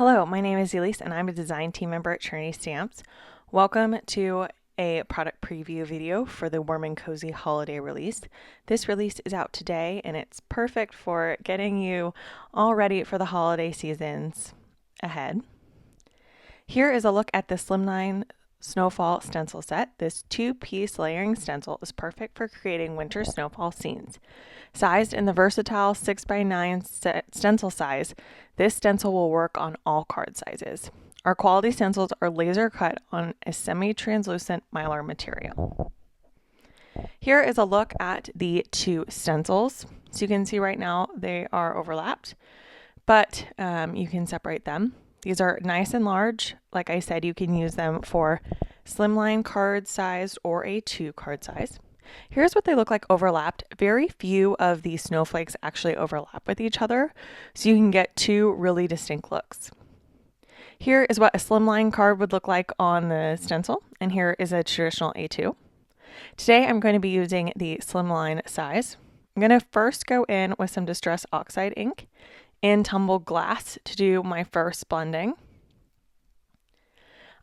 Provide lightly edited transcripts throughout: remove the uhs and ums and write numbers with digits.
Hello, my name is Elyse and I'm a design team member at Trinity Stamps. Welcome to a product preview video for the Warm and Cozy holiday release. This release is out today and it's perfect for getting you all ready for the holiday seasons ahead. Here is a look at the Slimline Snowfall Stencil set. This two-piece layering stencil is perfect for creating winter snowfall scenes. Sized in the versatile 6x9 stencil size, this stencil will work on all card sizes. Our quality stencils are laser cut on a semi-translucent mylar material. Here is a look at the two stencils. So you can see right now they are overlapped, but you can separate them. These are nice and large. Like I said, you can use them for slimline card size or A2 card size. Here's what they look like overlapped. Very few of these snowflakes actually overlap with each other, so you can get two really distinct looks. Here is what a slimline card would look like on the stencil, and here is a traditional A2. Today I'm going to be using the slimline size. I'm going to first go in with some Distress Oxide ink in tumbled glass to do my first blending.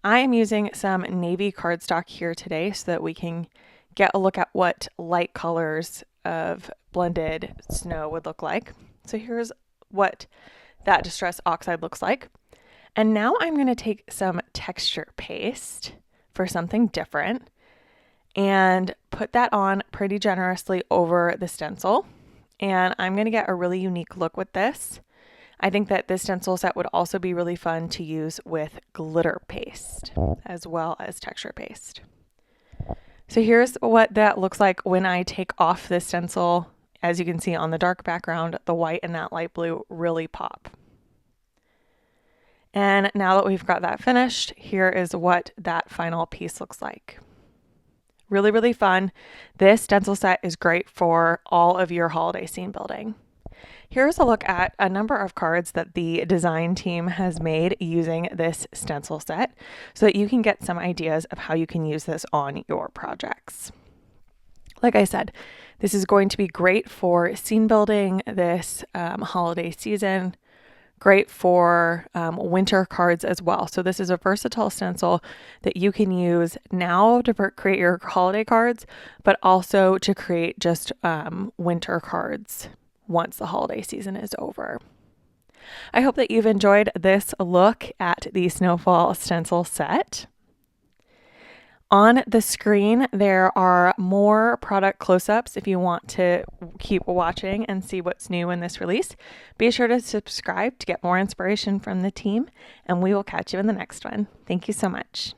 I am using some navy cardstock here today so that we can get a look at what light colors of blended snow would look like. So here's what that Distress Oxide looks like. And now I'm going to take some texture paste for something different and put that on pretty generously over the stencil. And I'm going to get a really unique look with this. I think that this stencil set would also be really fun to use with glitter paste as well as texture paste. So here's what that looks like when I take off this stencil. As you can see on the dark background, the white and that light blue really pop. And now that we've got that finished, here is what that final piece looks like. Really, really fun. This stencil set is great for all of your holiday scene building. Here's a look at a number of cards that the design team has made using this stencil set so that you can get some ideas of how you can use this on your projects. Like I said, this is going to be great for scene building this holiday season, great for winter cards as well. So this is a versatile stencil that you can use now to create your holiday cards, but also to create just winter cards once the holiday season is over. I hope that you've enjoyed this look at the Snowfall Stencil set. On the screen, there are more product close-ups if you want to keep watching and see what's new in this release. Be sure to subscribe to get more inspiration from the team, and we will catch you in the next one. Thank you so much.